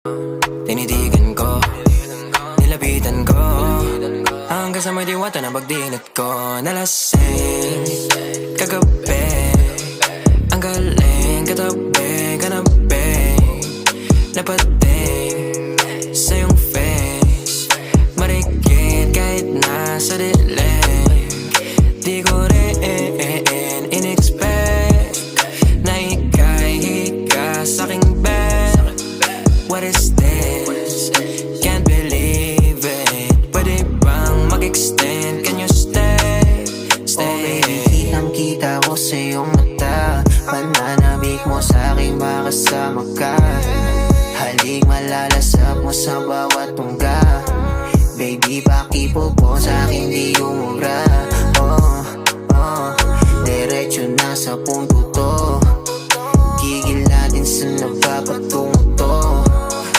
Tinitigan ko, nilapitan ko, hanggang sa may diwata na pagdinat ko. Nalasing kagabi, ang galing katabi, kanabi, napating sa iyong face, marikit kahit nasa dilim. Di ko rin in-expect na ika'y hika sa'king bed. What is this? Can't believe it. Pwede bang mag-extend? Can you stay? Stay. Oh baby, kitang-kita ko sa iyong mata. Pananabik mo sa'king makasama ka. Halik malalasap mo sa bawat tungga. Baby, pakipo po sa'king di umubra. Oh, diretso na sa punto